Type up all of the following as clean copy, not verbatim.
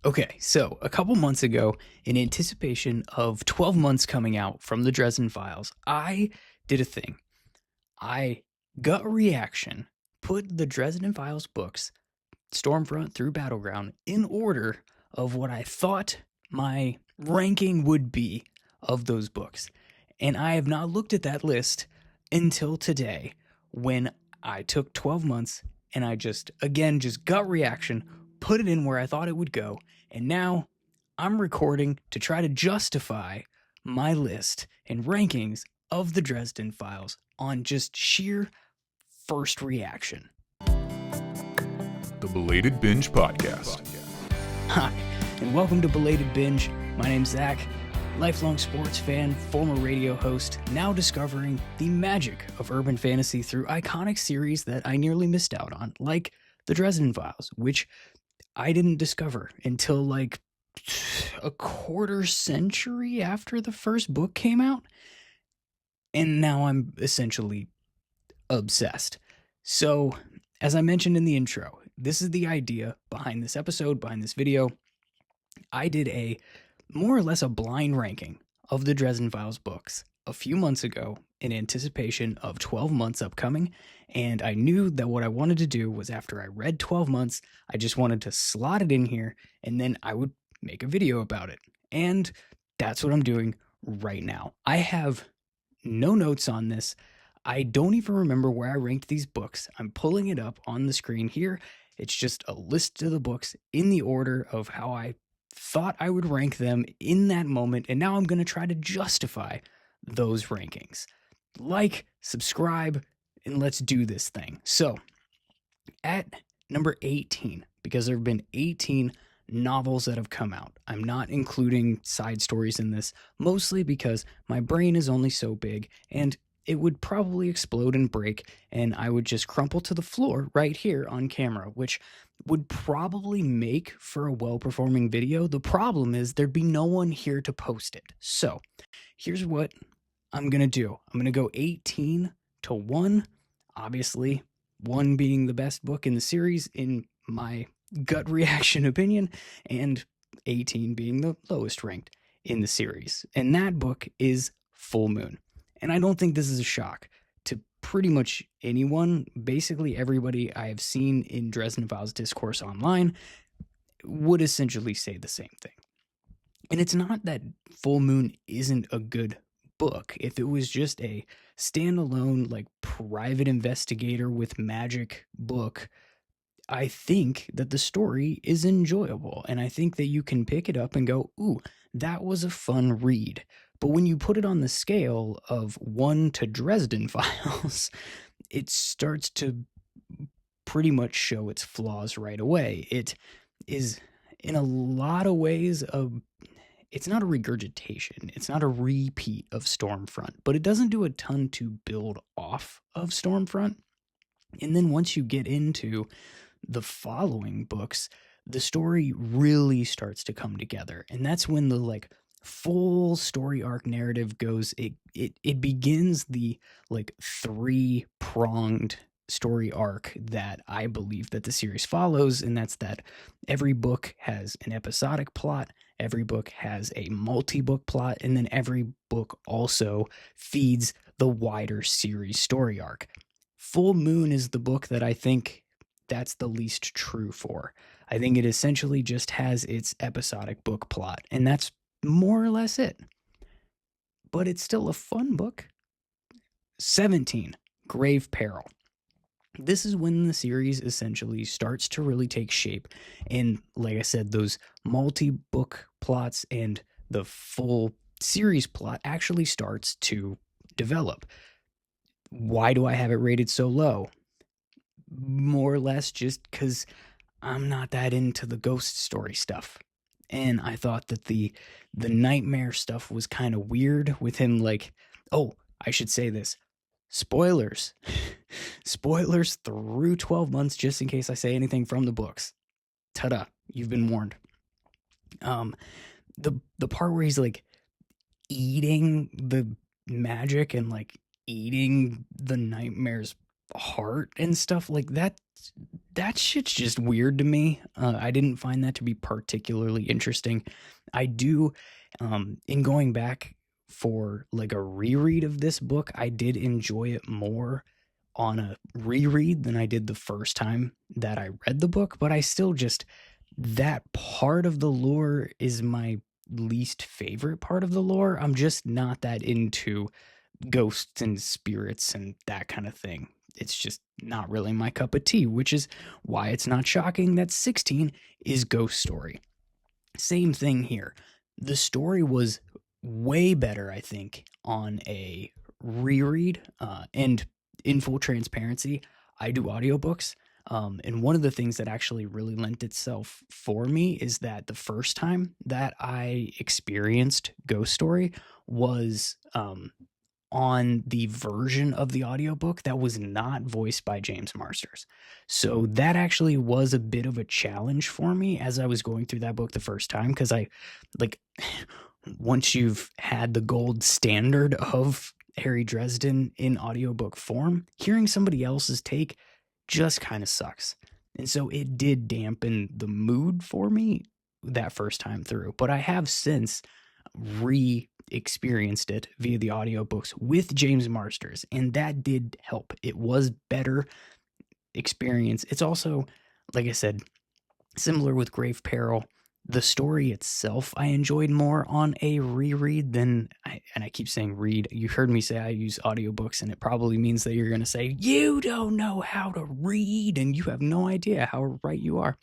Okay, so a couple months ago, in anticipation of 12 months coming out from the Dresden Files, I did a thing. I gut reaction put the Dresden Files books, Stormfront through Battleground, in order of what I thought my ranking would be of those books. And I have not looked at that list until today when I took 12 months and I just gut reaction, put it in where I thought it would go. And now I'm recording to try to justify my list and rankings of the Dresden Files on just sheer first reaction. The Belated Binge Podcast. Hi, and welcome to Belated Binge. My name's Zach, lifelong sports fan, former radio host, now discovering the magic of urban fantasy through iconic series that I nearly missed out on, like the Dresden Files, which I didn't discover until like a quarter century after the first book came out. And now I'm essentially obsessed. So, as I mentioned in the intro, this is the idea behind this episode, behind this video. I did a more or less a blind ranking of the Dresden Files books a few months ago in anticipation of 12 months upcoming. And I knew that what I wanted to do was, after I read 12 months, I just wanted to slot it in here and then I would make a video about it. And that's what I'm doing right now. I have no notes on this. I don't even remember where I ranked these books. I'm pulling it up on the screen here. It's just a list of the books in the order of how I thought I would rank them in that moment. And now I'm going to try to justify those rankings. Like, subscribe, and let's do this thing. So, at number 18, because there have been 18 novels that have come out. I'm not including side stories in this, mostly because my brain is only so big and it would probably explode and break, and I would just crumple to the floor right here on camera, which would probably make for a well-performing video. The problem is there'd be no one here to post it. So here's what I'm going to do. I'm going to go 18 to 1, obviously 1 being the best book in the series in my gut reaction opinion, and 18 being the lowest ranked in the series. And that book is Full Moon. And I don't think this is a shock to pretty much anyone. Basically, everybody I have seen in Dresden Files discourse online would essentially say the same thing. And it's not that Full Moon isn't a good book. If it was just a standalone, like, private investigator with magic book, I think that the story is enjoyable. And I think that you can pick it up and go, ooh, that was a fun read. But when you put it on the scale of 1 to Dresden Files, it starts to pretty much show its flaws right away. It is, in a lot of ways, it's not a regurgitation. It's not a repeat of Stormfront, but it doesn't do a ton to build off of Stormfront. And then once you get into the following books, the story really starts to come together. And that's when the full story arc narrative goes. It begins the 3-pronged story arc that I believe that the series follows, and that's that every book has an episodic plot, every book has a multi-book plot, and then every book also feeds the wider series story arc. Full Moon is the book that I think that's the least true for. I think it essentially just has its episodic book plot, and that's more or less it. But it's still a fun book. 17, Grave Peril. This is when the series essentially starts to really take shape. And like I said, those multi-book plots and the full series plot actually starts to develop. Why do I have it rated so low? More or less just because I'm not that into the ghost story stuff. And I thought that the nightmare stuff was kind of weird with him. Oh, I should say this. Spoilers. Spoilers through 12 months, just in case I say anything from the books. Ta-da, you've been warned. The part where he's eating the magic and eating the nightmare's heart and stuff like that. That shit's just weird to me. I didn't find that to be particularly interesting. I do, in going back for like a reread of this book, I did enjoy it more on a reread than I did the first time that I read the book, but I still just, that part of the lore is my least favorite part of the lore. I'm just not that into ghosts and spirits and that kind of thing. It's just not really my cup of tea, which is why it's not shocking that 16 is Ghost Story. Same thing here. The story was way better, I think, on a reread. And in full transparency, I do audiobooks. And one of the things that actually really lent itself for me is that the first time that I experienced Ghost Story was on the version of the audiobook that was not voiced by James Marsters. So that actually was a bit of a challenge for me as I was going through that book the first time, because I, like, once you've had the gold standard of Harry Dresden in audiobook form, hearing somebody else's take just kind of sucks. And so it did dampen the mood for me that first time through. But I have since re-experienced it via the audiobooks with James Marsters, and that did help. It was better experience. It's also, like I said, similar with Grave Peril. The story itself I enjoyed more on a reread than and I keep saying read. You heard me say I use audiobooks, and it probably means that you're going to say, you don't know how to read and you have no idea how right you are.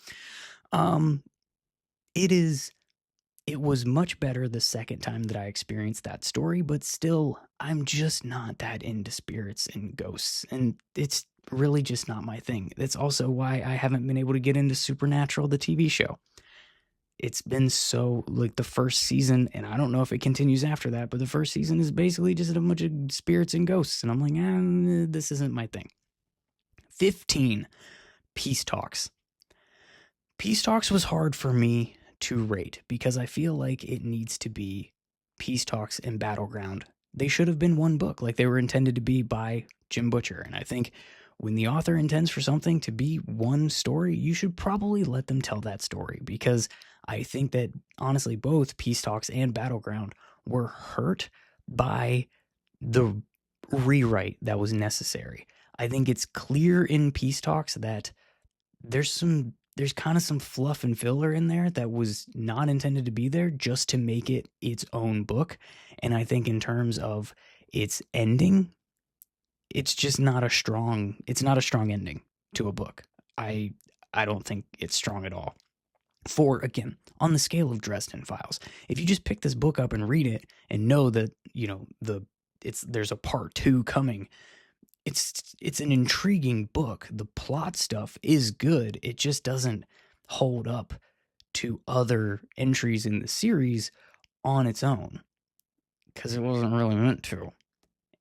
It was much better the second time that I experienced that story, but still, I'm just not that into spirits and ghosts, and it's really just not my thing. That's also why I haven't been able to get into Supernatural, the TV show. It's been so, like, the first season, and I don't know if it continues after that, but the first season is basically just a bunch of spirits and ghosts, and I'm like, this isn't my thing. 15, Peace Talks. Peace Talks was hard for me to rate because I feel like it needs to be Peace Talks and Battleground. They should have been one book, like they were intended to be by Jim Butcher, and I think when the author intends for something to be one story, you should probably let them tell that story, because I think that, honestly, both Peace Talks and Battleground were hurt by the rewrite that was necessary. I think it's clear in Peace Talks that there's kind of some fluff and filler in there that was not intended to be there, just to make it its own book. And I think in terms of its ending, it's just not a strong ending to a book. I don't think it's strong at all. For, again, on the scale of Dresden Files, if you just pick this book up and read it and know that, there's a part 2 coming, it's an intriguing book. The plot stuff is good. It just doesn't hold up to other entries in the series on its own, because it wasn't really meant to.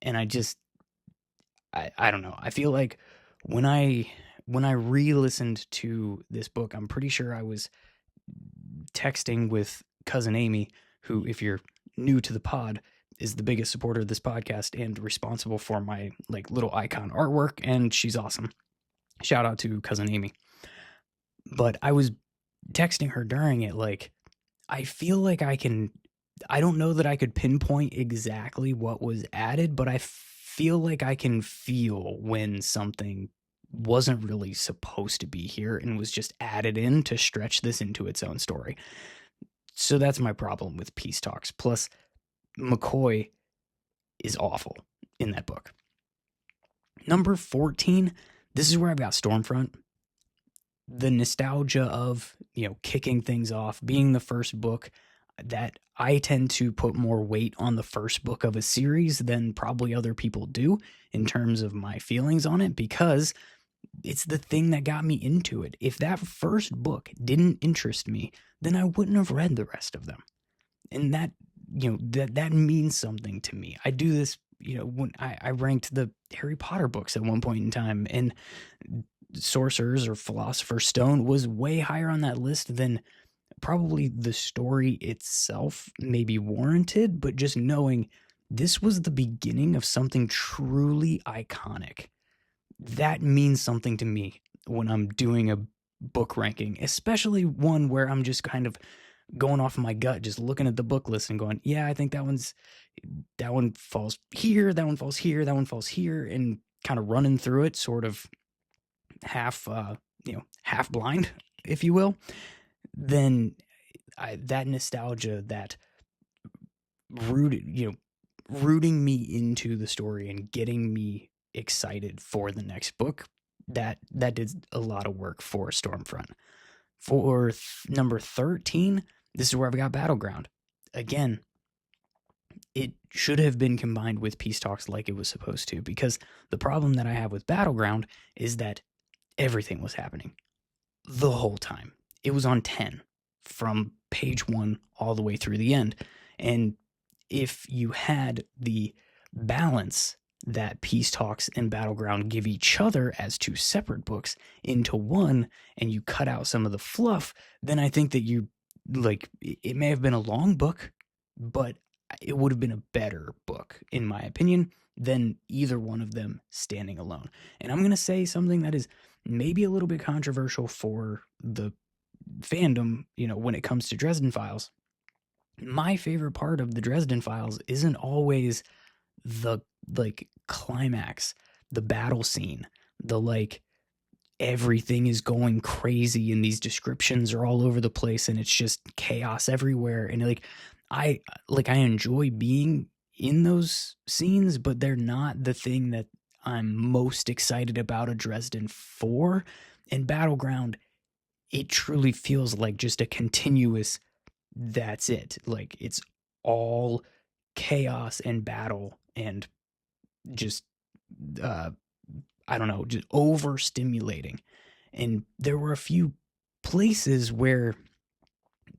And I don't know. I feel like when I re-listened to this book, I'm pretty sure I was texting with cousin Amy, who, if you're new to the pod, is the biggest supporter of this podcast and responsible for my little icon artwork, and she's awesome. Shout out to cousin Amy. But I was texting her during it, I feel like I don't know that I could pinpoint exactly what was added, but I feel like I can feel when something wasn't really supposed to be here and was just added in to stretch this into its own story. So that's my problem with Peace Talks. Plus, McCoy is awful in that book. Number 14, this is where I've got Stormfront. The nostalgia of, kicking things off, being the first book, that I tend to put more weight on the first book of a series than probably other people do in terms of my feelings on it, because it's the thing that got me into it. If that first book didn't interest me, then I wouldn't have read the rest of them. And that, that means something to me. I do this, when I ranked the Harry Potter books at one point in time, and Sorcerer's or Philosopher's Stone was way higher on that list than probably the story itself maybe warranted, but just knowing this was the beginning of something truly iconic. that means something to me when I'm doing a book ranking, especially one where I'm just kind of going off of my gut, just looking at the book list and going, yeah, I think that one falls here, that one falls here, that one falls here, and kind of running through it, sort of half, half blind, if you will. Then that nostalgia, that rooting me into the story and getting me excited for the next book, that did a lot of work for Stormfront. For number 13, this is where I've got Battleground. Again, it should have been combined with Peace Talks like it was supposed to, because the problem that I have with Battleground is that everything was happening the whole time. It was on 10 from page 1 all the way through the end. And if you had the balance that Peace Talks and Battleground give each other as two separate books into one, and you cut out some of the fluff, then I think that it may have been a long book, but it would have been a better book, in my opinion, than either one of them standing alone. And I'm going to say something that is maybe a little bit controversial for the fandom, when it comes to Dresden Files. My favorite part of the Dresden Files isn't always the climax, the battle scene, the everything is going crazy and these descriptions are all over the place and it's just chaos everywhere. And I enjoy being in those scenes, but they're not the thing that I'm most excited about a Dresden for. And Battleground, it truly feels like just a continuous, that's it. It's all chaos and battle and just, just overstimulating. And there were a few places where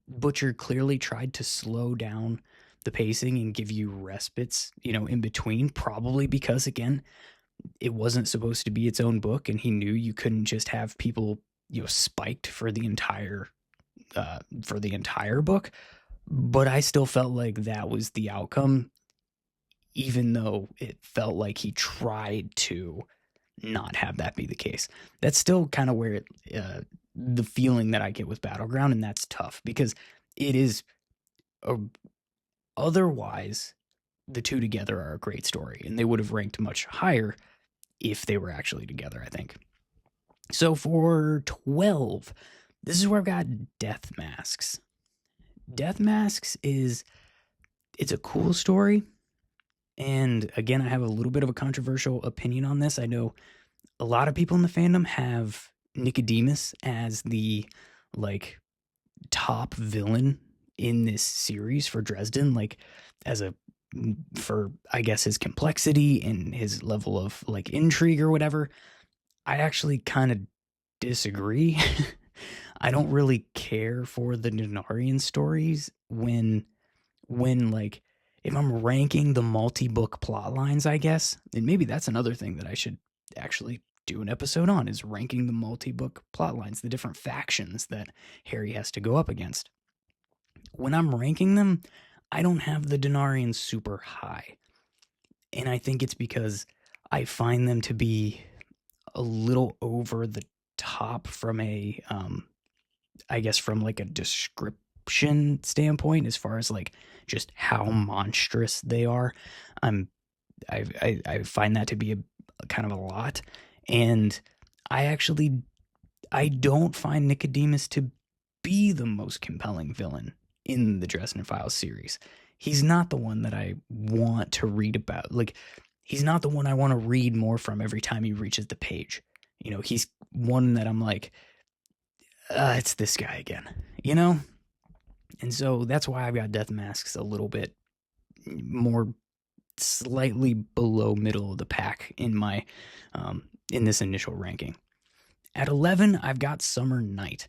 Butcher clearly tried to slow down the pacing and give you respites, in between, probably because, again, it wasn't supposed to be its own book, and he knew you couldn't just have people, spiked for the entire book. But I still felt like that was the outcome, even though it felt like he tried to not have that be the case. That's still kind of where the feeling that I get with Battleground, and that's tough because it is otherwise the two together are a great story, and they would have ranked much higher if they were actually together, I think. So for 12, this is where I've got Death Masks. Death Masks it's a cool story. And again, I have a little bit of a controversial opinion on this. I know a lot of people in the fandom have Nicodemus as the top villain in this series for Dresden, for I guess his complexity and his level of intrigue or whatever. I actually kind of disagree. I don't really care for the Denarian stories when if I'm ranking the multi-book plot lines, I guess, and maybe that's another thing that I should actually do an episode on, is ranking the multi-book plot lines, the different factions that Harry has to go up against. When I'm ranking them, I don't have the Denarians super high. And I think it's because I find them to be a little over the top from a description standpoint, as far as just how monstrous they are. I find that to be a kind of a lot. And I don't find Nicodemus to be the most compelling villain in the Dresden Files series. He's not the one that I want to read about. He's not the one I want to read more from every time he reaches the page. He's one that I'm it's this guy again, And so that's why I've got Death Masks a little bit more, slightly below middle of the pack in my in this initial ranking. At 11, I've got Summer Night.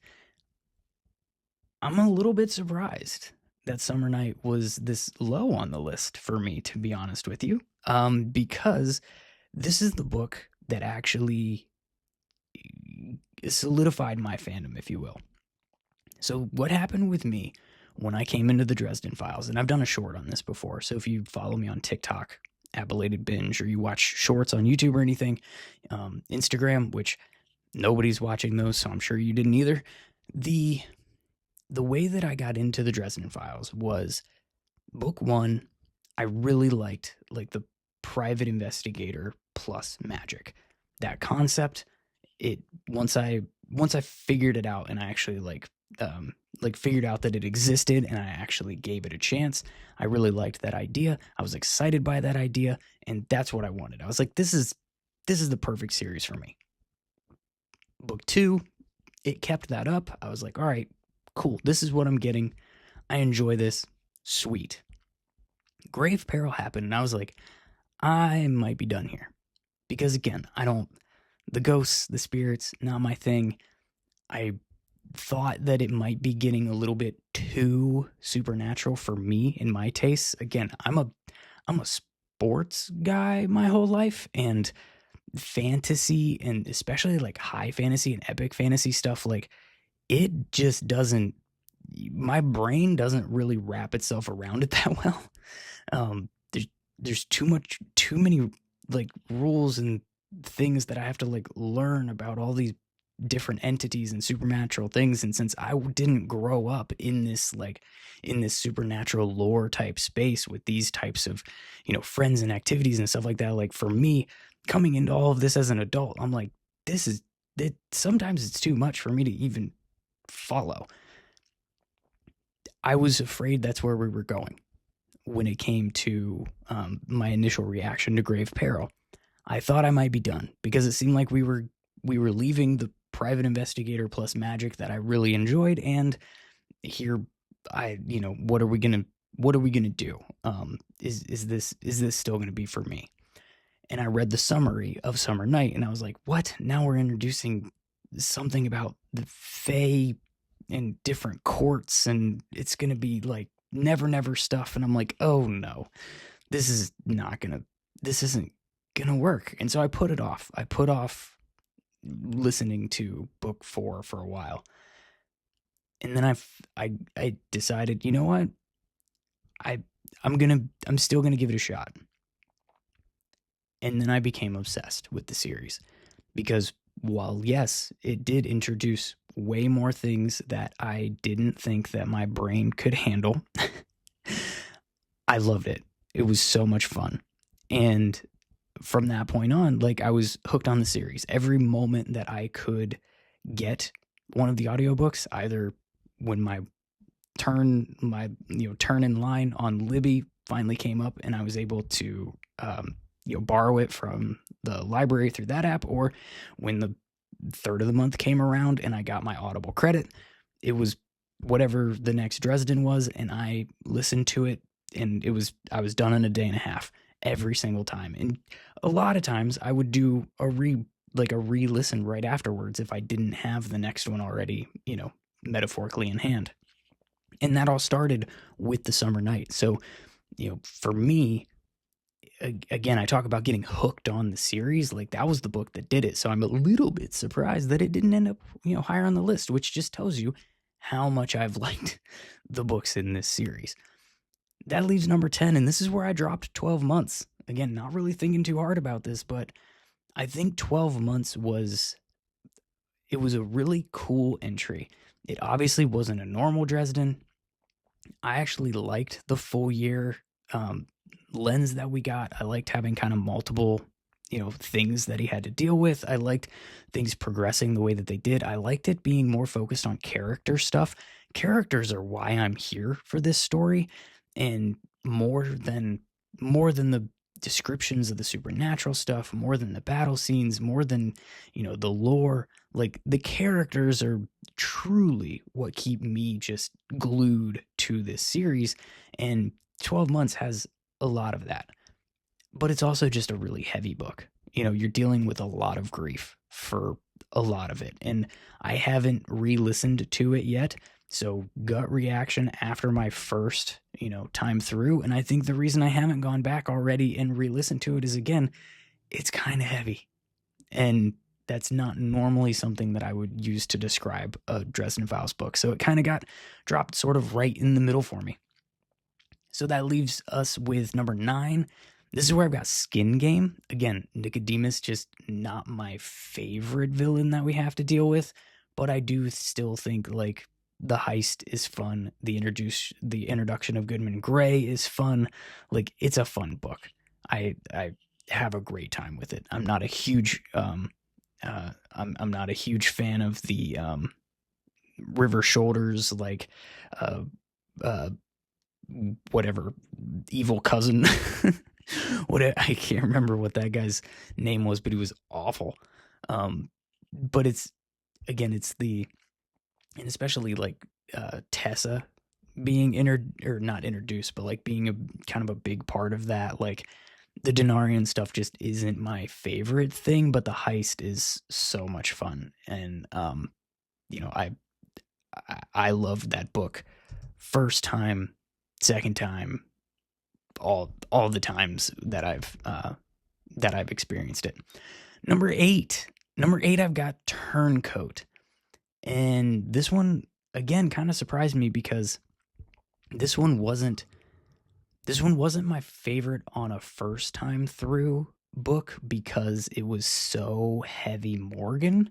I'm a little bit surprised that Summer Night was this low on the list for me, to be honest with you, because this is the book that actually solidified my fandom, if you will. So what happened with me when I came into the Dresden Files, and I've done a short on this before, so if you follow me on TikTok, at Belated Binge, or you watch shorts on YouTube or anything, Instagram, which nobody's watching those, so I'm sure you didn't either. The way that I got into the Dresden Files was book one. I really liked like the private investigator plus magic. That concept, it once I figured it out, and I actually figured out that it existed, and I actually gave it a chance. I really liked that idea. I was excited by that idea, and that's what I wanted. I was like, this is the perfect series for me. Book two, it kept that up. I was like, all right, cool. This is what I'm getting. I enjoy this. Sweet. Grave Peril happened, and I was like, I might be done here. Because again, the ghosts, the spirits, not my thing. I thought that it might be getting a little bit too supernatural for me in my tastes. Again, I'm a sports guy my whole life, and fantasy, and especially like high fantasy and epic fantasy stuff, like it just doesn't, my brain doesn't really wrap itself around it that well. There's too many like rules and things that I have to like learn about all these different entities and supernatural things. And since I didn't grow up in this supernatural lore type space with these types of, friends and activities and stuff like that, like for me coming into all of this as an adult, I'm like, sometimes it's too much for me to even follow. I was afraid that's where we were going when it came to my initial reaction to Grave Peril. I thought I might be done because it seemed like we were leaving the private investigator plus magic that I really enjoyed, and here what are we gonna do? Is this still gonna be for me? And I read the summary of Summer Night, and I was like, what? Now we're introducing something about the Fae and different courts, and it's gonna be like never stuff. And I'm like, oh no, this isn't gonna work. And so I put it off. I put off listening to book 4 for a while. And then I decided, you know what? I'm still gonna give it a shot. And then I became obsessed with the series because while yes, it did introduce way more things that I didn't think that my brain could handle, I loved it. It was so much fun. And from that point on, like I was hooked on the series. Every moment that I could get one of the audiobooks, either when my turn in line on Libby finally came up and I was able to borrow it from the library through that app, or when the third of the month came around and I got my Audible credit, it was whatever the next Dresden was, and I listened to it, and I was done in a day and a half every single time. And a lot of times I would do a re-listen right afterwards if I didn't have the next one already, metaphorically in hand. And that all started with the Summer Night. So, for me, again, I talk about getting hooked on the series. Like that was the book that did it. So I'm a little bit surprised that it didn't end up, higher on the list, which just tells you how much I've liked the books in this series. That leaves number 10, and this is where I dropped 12 months. Again, not really thinking too hard about this, but I think 12 months was a really cool entry. It obviously wasn't a normal Dresden. I actually liked the full year lens that we got. I liked having kind of multiple, things that he had to deal with. I liked things progressing the way that they did. I liked it being more focused on character stuff. Characters are why I'm here for this story, and more than the descriptions of the supernatural stuff, more than the battle scenes, more than, the lore. Like the characters are truly what keep me just glued to this series, and 12 months has a lot of that. But it's also just a really heavy book. You're dealing with a lot of grief for a lot of it, and I haven't re-listened to it yet. So gut reaction after my first, time through. And I think the reason I haven't gone back already and re-listened to it is, again, it's kind of heavy. And that's not normally something that I would use to describe a Dresden Files book. So it kind of got dropped sort of right in the middle for me. So that leaves us with number 9. This is where I've got Skin Game. Again, Nicodemus, just not my favorite villain that we have to deal with, but I do still think like the heist is fun. The introduction of Goodman Gray is fun. Like, it's a fun book. I have a great time with it. I'm not a huge I'm not a huge fan of the River Shoulders, like uh uh whatever evil cousin. I can't remember what that guy's name was, but he was awful. But it's and especially like Tessa being not introduced, but like being a kind of a big part of that. Like, the Denarian stuff just isn't my favorite thing, but the heist is so much fun. And I loved that book first time, second time, all the times that I've experienced it. Number eight, I've got Turncoat, and this one again kind of surprised me because this one wasn't my favorite on a first time through book because it was so heavy Morgan,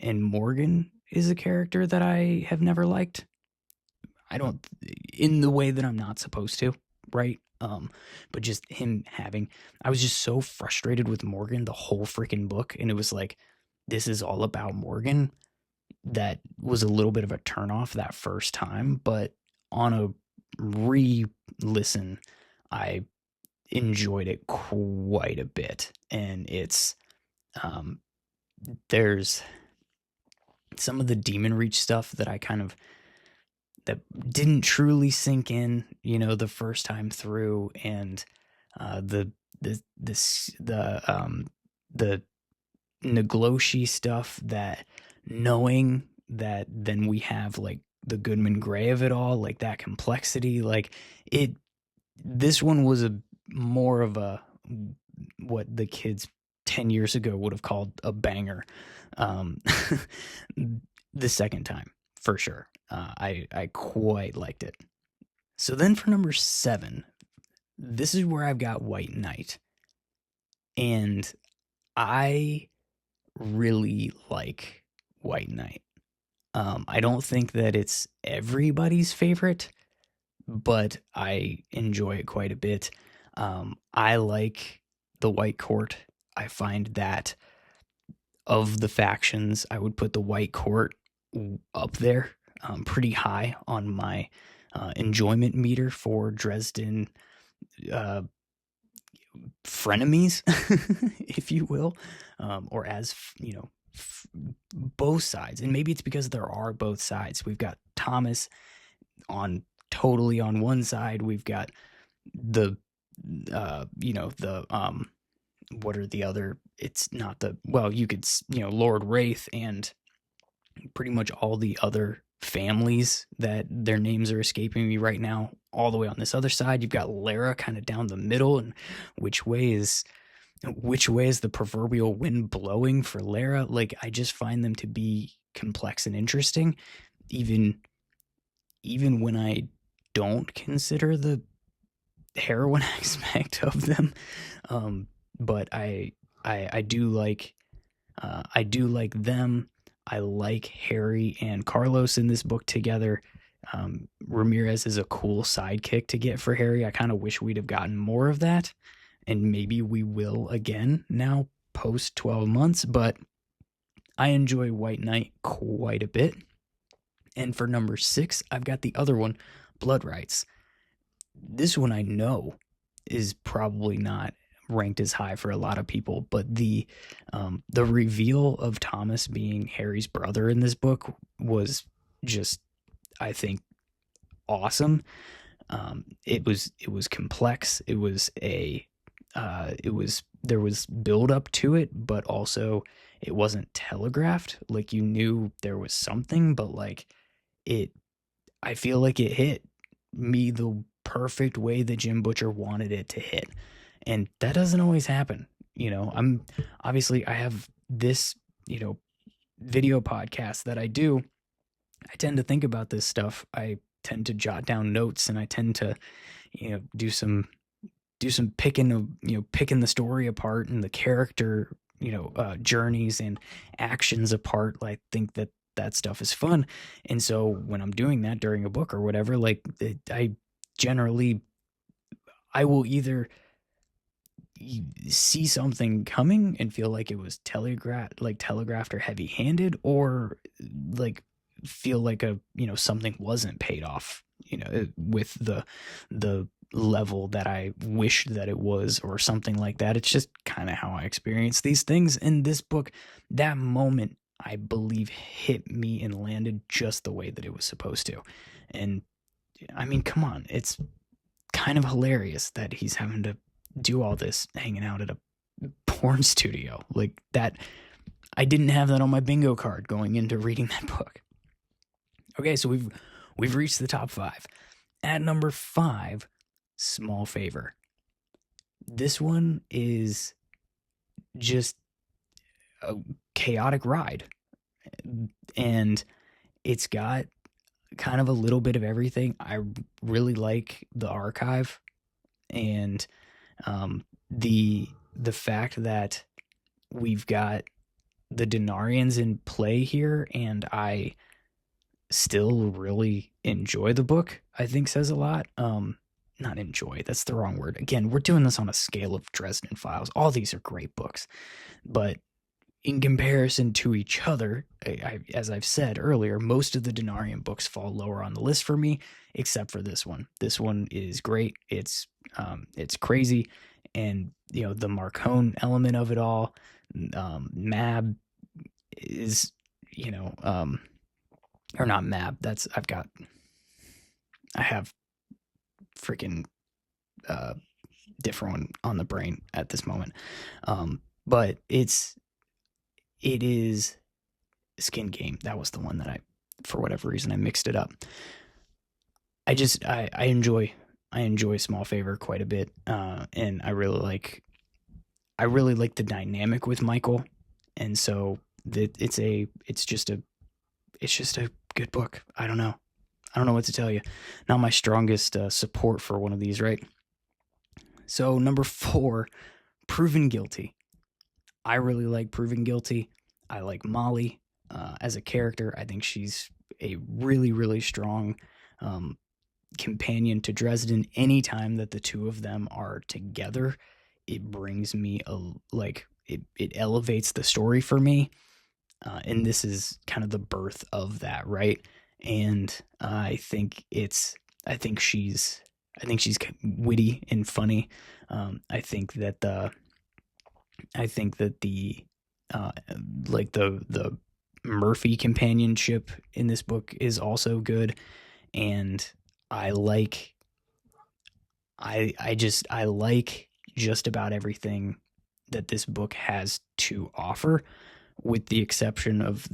and Morgan is a character that I have never liked. I don't, in the way that I'm not supposed to, right? But just I was just so frustrated with Morgan the whole freaking book, and it was like, this is all about Morgan. That was a little bit of a turnoff that first time, but on a re-listen, I enjoyed it quite a bit, and it's there's some of the Demon Reach stuff that that didn't truly sink in, the first time through, and the Nagloshi stuff, that knowing that then we have like the Goodman Gray of it all, like that complexity, like this one was more of a, what the kids 10 years ago would have called a banger. The second time, for sure. I quite liked it. So then for number 7, this is where I've got White Knight. And I really like White Knight. I don't think that it's everybody's favorite, but I enjoy it quite a bit. I like the White Court. I find that of the factions, I would put the White Court up there, pretty high on my enjoyment meter for Dresden frenemies, if you will, or as, both sides. And maybe it's because there are both sides. We've got Thomas totally on one side. We've got the what are the other, it's not the, well, you could, Lord Wraith and pretty much all the other families that their names are escaping me right now, all the way on this other side. You've got Lara kind of down the middle, and which way is the proverbial wind blowing for Lara? Like, I just find them to be complex and interesting, even when I don't consider the heroine aspect of them. But I do like them. I like Harry and Carlos in this book together. Ramirez is a cool sidekick to get for Harry. I kind of wish we'd have gotten more of that, and maybe we will again now post 12 months, but I enjoy White Knight quite a bit. And for number 6, I've got the other one, Blood Rights. This one I know is probably not ranked as high for a lot of people, but the reveal of Thomas being Harry's brother in this book was just, I think, awesome. It was complex. There was build up to it, but also it wasn't telegraphed. Like, you knew there was something, but like I feel like it hit me the perfect way that Jim Butcher wanted it to hit. And that doesn't always happen. I have this, video podcast that I do. I tend to think about this stuff. I tend to jot down notes, and I tend to, do some do some picking of, picking the story apart and the character, journeys and actions apart. I think that stuff is fun. And so when I'm doing that during a book or whatever, like I generally, I will either see something coming and feel like it was telegraphed or heavy handed, or like feel like something wasn't paid off, with the level that I wished that it was, or something like that. It's just kind of how I experience these things. In this book, that moment, I believe, hit me and landed just the way that it was supposed to. And I mean, come on, it's kind of hilarious that he's having to do all this hanging out at a porn studio like that. I didn't have that on my bingo card going into reading that book. Okay, so we've reached the top 5. At number 5, Small Favor. This one is just a chaotic ride, and it's got kind of a little bit of everything. I really like the archive, and the fact that we've got the Denarians in play here, and I still really enjoy the book, I think says a lot. Not enjoy, that's the wrong word. Again, we're doing this on a scale of Dresden Files. All these are great books, but in comparison to each other, as I've said earlier, most of the Denarian books fall lower on the list for me, except for this one. This one is great. It's crazy, and the Marcone element of it all. Mab is, or not Mab. I have freaking different one on the brain at this moment. But it is Skin Game. That was the one that for whatever reason, I mixed it up. I enjoy Small Favor quite a bit. And I really like the dynamic with Michael. And so it's just a good book. I don't know what to tell you. Not my strongest support for one of these, right? So number 4, Proven Guilty. I really like Proven Guilty. I like Molly as a character. I think she's a really, really strong companion to Dresden. Anytime that the two of them are together, it brings me it elevates the story for me. And this is kind of the birth of that, right? And I think she's witty and funny. I think that the Murphy companionship in this book is also good, and I like just about everything that this book has to offer, with the exception of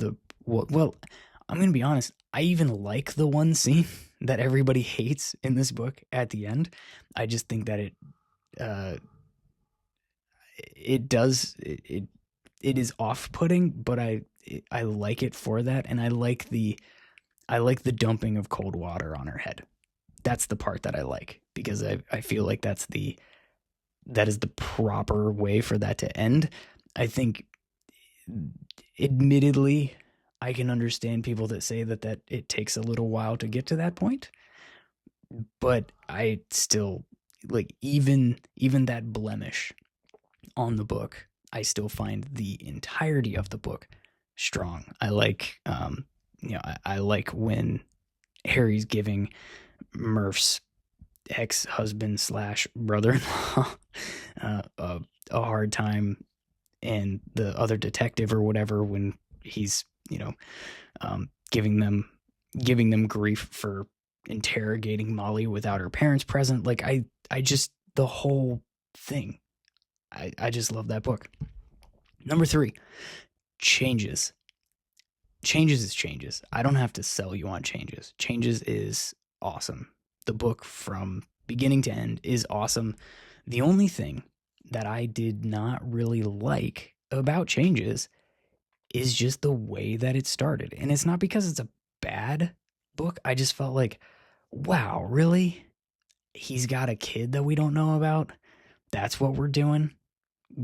I'm going to be honest, I even like the one scene that everybody hates in this book at the end. I just think that it is off-putting, but I like it for that, and I like the dumping of cold water on her head. That's the part that I like, because I feel like that is the proper way for that to end. I think, admittedly, I can understand people that say that it takes a little while to get to that point, but I still like even that blemish on the book, I still find the entirety of the book strong. I like I like when Harry's giving Murph's ex-husband / brother-in-law a hard time, and the other detective or whatever, when he's giving them grief for interrogating Molly without her parents present. Like I just, the whole thing, I just love that book. Number 3, Changes. Changes is Changes. I don't have to sell you on Changes. Changes is awesome. The book from beginning to end is awesome. The only thing that I did not really like about Changes is just the way that it started. And it's not because it's a bad book. I just felt like, wow, really? He's got a kid that we don't know about? that's what we're doing,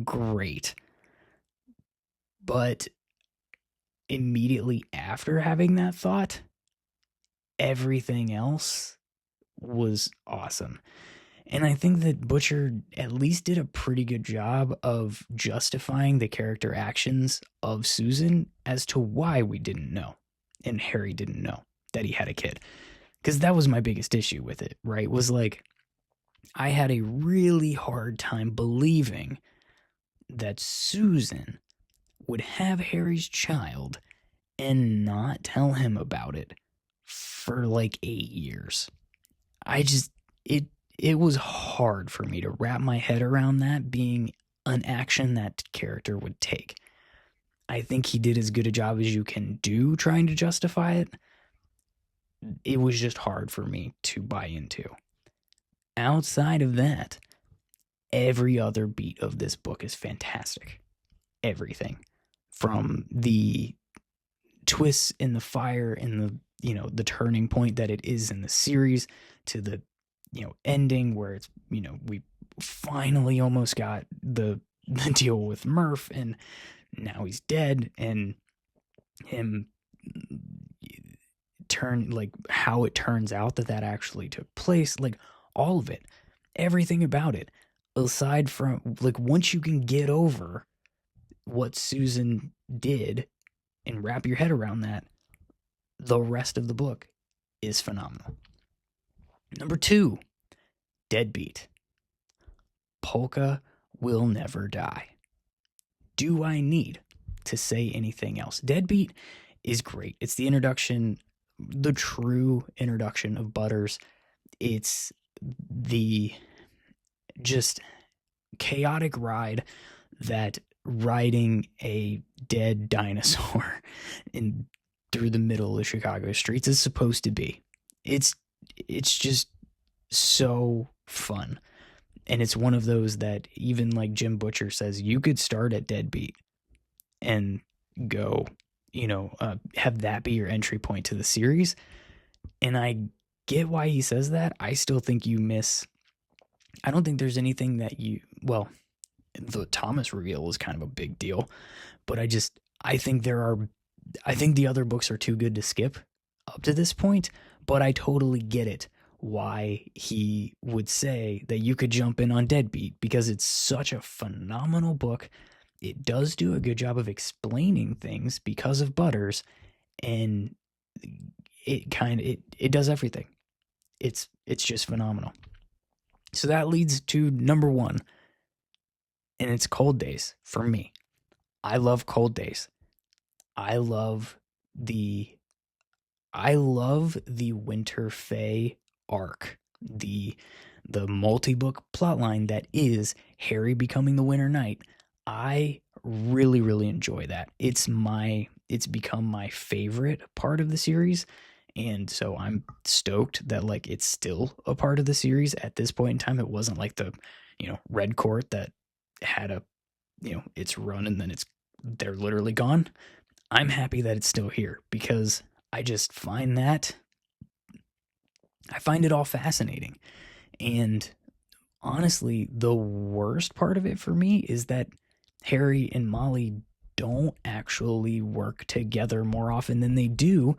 great. But immediately after having that thought, everything else was awesome. And I think that Butcher at least did a pretty good job of justifying the character actions of Susan as to why we didn't know and Harry didn't know that he had a kid. Because that was my biggest issue with it, right? Was like, I had a really hard time believing that Susan would have Harry's child and not tell him about it for like 8 years. It was hard for me to wrap my head around that being an action that character would take. I think he did as good a job as you can do trying to justify it. It was just hard for me to buy into. Outside of that, every other beat of this book is fantastic. Everything. From the twists in the fire and the turning point that it is in the series to the ending where it's we finally almost got the deal with Murph and now he's dead, and him how it turns out that actually took place, like all of it, everything about it, aside from like once you can get over what Susan did and wrap your head around that, the rest of the book is phenomenal. Number 2, Deadbeat. Polka will never die. Do I need to say anything else? Deadbeat is great. It's the introduction, the true introduction of Butters. It's the just chaotic ride that riding a dead dinosaur through the middle of the Chicago streets is supposed to be. It's just so fun. And it's one of those that even like Jim Butcher says, you could start at Deadbeat and go, have that be your entry point to the series. And I get why he says that. I still think you miss. I don't think there's anything that the Thomas reveal was kind of a big deal, but I think the other books are too good to skip up to this point, but I totally get it why he would say that you could jump in on Deadbeat, because it's such a phenomenal book. It does do a good job of explaining things because of Butters, and it does everything. It's just phenomenal. So that leads to number 1, and it's Cold Days for me. I love Cold Days. I love the Winter Fae arc, the multi-book plotline that is Harry becoming the Winter Knight. I really, really enjoy that. It's become my favorite part of the series, and so I'm stoked that like it's still a part of the series at this point in time. It wasn't like the Red Court that had a its run and then they're literally gone. I'm happy that it's still here because I just find it all fascinating. And honestly, the worst part of it for me is that Harry and Molly don't actually work together more often than they do,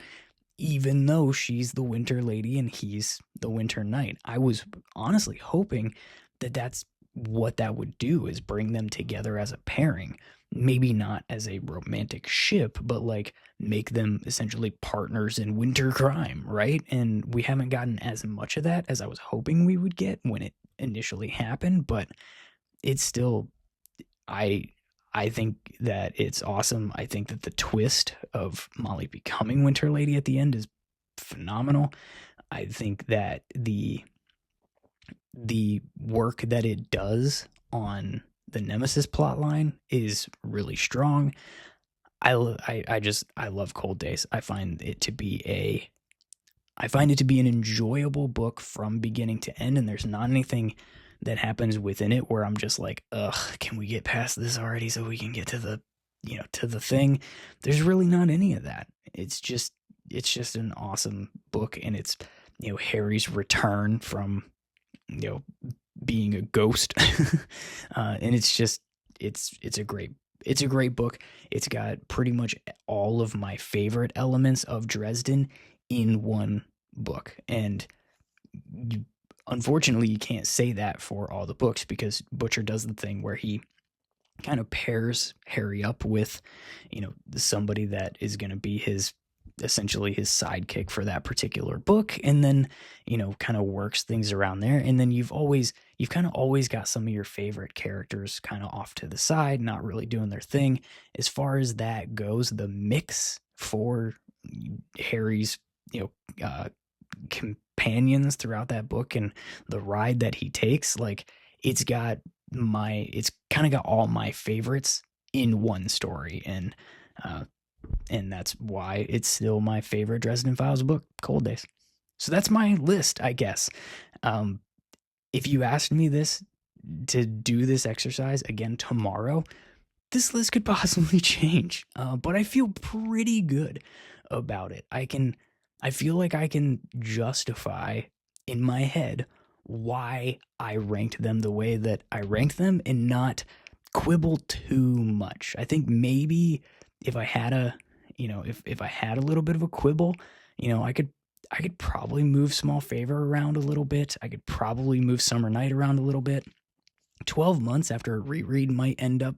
even though she's the Winter Lady and he's the Winter Knight. I was honestly hoping that that's what that would do, is bring them together as a pairing. Maybe not as a romantic ship, but like make them essentially partners in winter crime, right? And we haven't gotten as much of that as I was hoping we would get when it initially happened, but it's still, I think that it's awesome. I think that the twist of Molly becoming Winter Lady at the end is phenomenal. I think that the work that it does on the Nemesis plotline is really strong. I love Cold Days. I find it to be an enjoyable book from beginning to end, and there's not anything that happens within it where I'm just like, ugh, can we get past this already so we can get to the thing? There's really not any of that. It's just an awesome book, and it's Harry's return from being a ghost. And it's a great book. It's got pretty much all of my favorite elements of Dresden in one book. And unfortunately, you can't say that for all the books, because Butcher does the thing where he kind of pairs Harry up with, somebody that is going to be essentially his sidekick for that particular book, and then kind of works things around there. And then you've kind of always got some of your favorite characters kind of off to the side, not really doing their thing. As far as that goes, the mix for Harry's companions throughout that book and the ride that he takes, like, it's kind of got all my favorites in one story. And that's why it's still my favorite Dresden Files book, Cold Days. So that's my list, I guess. If you asked me to do this exercise again tomorrow, this list could possibly change. But I feel pretty good about it. I feel like I can justify in my head why I ranked them the way that I ranked them, and not quibble too much. I think maybe if I had if I had a little bit of a quibble, I could probably move Small Favor around a little bit. I could probably move Summer Night around a little bit. 12 months after a reread might end up,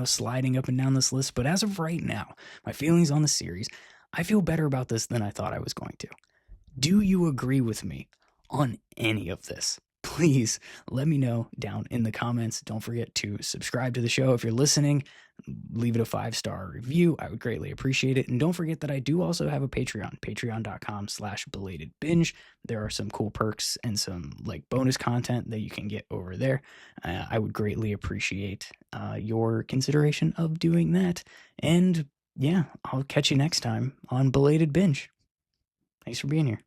sliding up and down this list. But as of right now, my feelings on the series, I feel better about this than I thought I was going to. Do you agree with me on any of this? Please let me know down in the comments. Don't forget to subscribe to the show if you're listening. Leave it a 5-star review. I would greatly appreciate it. And don't forget that I do also have a Patreon, patreon.com/belatedbinge. There are some cool perks and some bonus content that you can get over there. I would greatly appreciate your consideration of doing that. And yeah, I'll catch you next time on Belated Binge. Thanks for being here.